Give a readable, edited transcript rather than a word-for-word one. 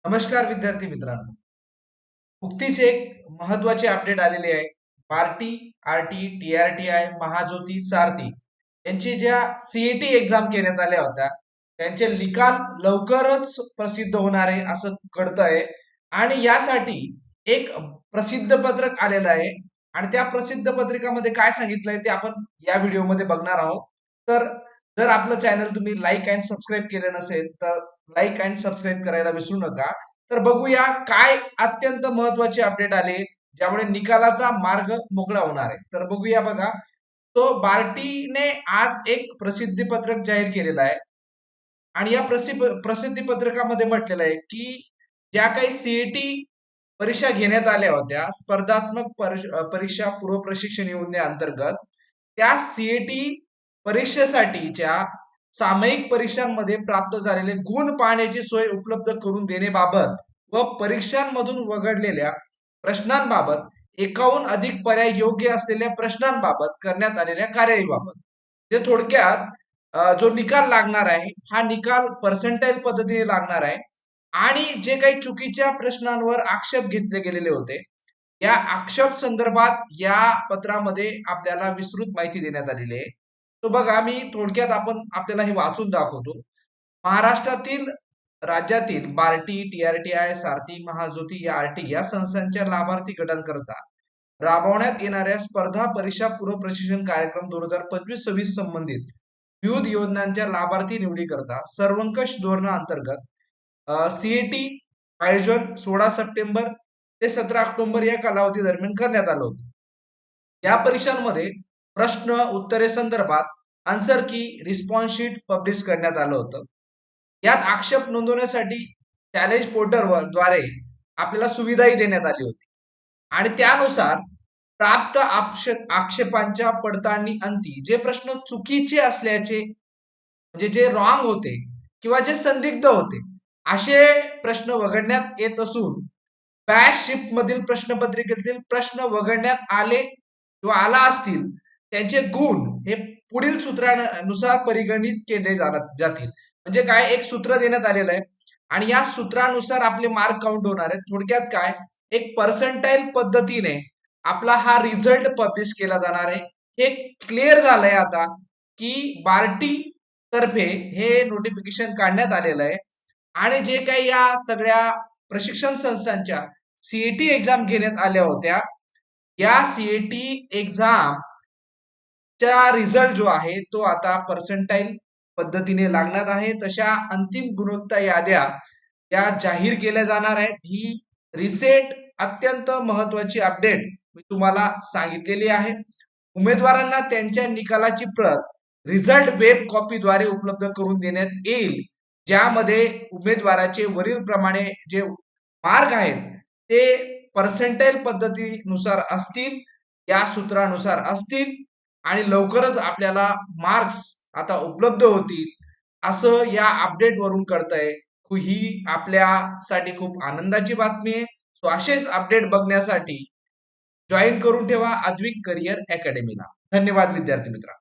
नमस्कार विद्यार्थी मित्रांनो. नुकतीच एक महत्वाची अपडेट आलेली आहे. पार्टी, आरटी, टीआरटीआय, महाज्योती, सारथी यांची ज्या सीईटी एक्झाम घेण्यात आल्या होत्या, त्यांचे निकाल लवकरच प्रसिद्ध होणार आहे असं कळतंय. आणि यासाठी एक प्रसिद्ध पत्रक आलेलं आहे आणि त्या प्रसिद्ध पत्रिकामध्ये काय सांगितलंय ते आपण या व्हिडिओमध्ये बघणार आहोत. तर जर आपलं चॅनल तुम्ही लाईक अँड सबस्क्राईब केलं नसेल तर लाईक अँड सबस्क्राईब करायला विसरू नका. तर बघूया काय अत्यंत महत्वाची अपडेट आली ज्यामुळे निकालाचा मार्ग मोकळा होणार आहे. तर बघूया बघा. तो बार्टीने आज एक प्रसिद्धी पत्रक जाहीर केलेलं आहे आणि या प्रसिद्धी पत्रकामध्ये म्हटलेलं आहे की ज्या काही सीईटी परीक्षा घेण्यात आल्या होत्या स्पर्धात्मक परीक्षा पूर्व प्रशिक्षण योजनेअंतर्गत, त्या सीईटी परीक्षेसाठीच्या सामायिक परीक्षांमध्ये प्राप्त झालेले गुण पाहण्याची सोय उपलब्ध करून देण्याबाबत व परीक्षांमधून वगळलेल्या प्रश्नांबाबत एकाहून अधिक पर्याय योग्य असलेल्या प्रश्नांबाबत करण्यात आलेल्या कार्यवाहीबाबत. म्हणजे थोडक्यात जो निकाल लागणार आहे हा निकाल पर्सेंटाईल पद्धतीने लागणार आहे आणि जे काही चुकीच्या प्रश्नांवर आक्षेप घेतले गेलेले होते या आक्षेप संदर्भात या पत्रामध्ये आपल्याला विस्तृत माहिती देण्यात आलेली आहे. तो बघा, मी थोडक्यात आपल्याला हे वाचून दाखवतो. महाराष्ट्रातील राज्यातील बार्टी, टीआरटीआय, सारथी, महाज्योती या आरटी या संस्थांच्या लाभार्थी गटांकरता राबवण्यात येणाऱ्या स्पर्धा परीक्षा पूर्व प्रशिक्षण कार्यक्रम 2025-26 संबंधित विविध योजनांच्या लाभार्थी निवडीकरता सर्वंकष धोरणाअंतर्गत सीईटी आयोजन 16 सप्टेंबर ते 17 ऑक्टोबर या कालावधी दरम्यान करण्यात आलं होतं. या परीक्षांमध्ये प्रश्न उत्तरे संदर्भात आन्सर की रिस्पॉन्स शीट पब्लिश करण्यात आलं होतं. यात आक्षेप नोंदवण्यासाठी चॅलेंज पोर्टलवर द्वारे आपल्याला सुविधाही देण्यात आली होती आणि त्यानुसार प्राप्त आक्षेपांच्या पडताळणी अंती जे प्रश्न चुकीचे असल्याचे म्हणजे जे रॉंग होते किंवा जे संदिग्ध होते असे प्रश्न वगळण्यात येत असून बॅच शिफ्ट मधील प्रश्नपत्रिकेतील प्रश्न वगळण्यात आले किंवा आला असतील त्यांचे गुण हे पुढील सूत्रानुसार परिगणित केले जातील. म्हणजे काय, एक सूत्र देण्यात आलेलं आहे आणि या सूत्रानुसार आपले मार्क काउंट होणार आहेत. थोडक्यात काय, एक पर्सेंटाईल पद्धतीने आपला हा रिझल्ट पब्लिश केला जाणार आहे. हे क्लिअर झालंय आता की बार्टी तर्फे हे नोटिफिकेशन काढण्यात आलेलं आहे आणि जे काही या सगळ्या प्रशिक्षण संस्थांच्या सीईटी एक्झाम घेण्यात आल्या होत्या या सीईटी एक्झाम चा रिझल्ट जो आहे तो आता पर्सेंटाईल पद्धतीने लागणार आहे. तशा अंतिम गुणवत्ता याद्या या जाहीर केल्या जाणार आहेत. ही रिसेंट अत्यंत महत्वाची अपडेट मी तुम्हाला सांगितलेली आहे. उमेदवारांना त्यांच्या निकालाची प्रत रिझल्ट वेब कॉपीद्वारे उपलब्ध करून देण्यात येईल, ज्यामध्ये उमेदवाराचे वरील प्रमाणे जे मार्क आहेत ते पर्सेंटाईल पद्धतीनुसार असतील, या सूत्रानुसार असतील आणि लवकरच आपल्याला मार्क्स आता उपलब्ध होतील असं या अपडेट वरून कळतंय. ही आपल्यासाठी खूप आनंदाची बातमी आहे. सो असेच अपडेट बघण्यासाठी जॉईन करून ठेवा अद्विक करिअर अकॅडमीला. धन्यवाद विद्यार्थी मित्रांनो.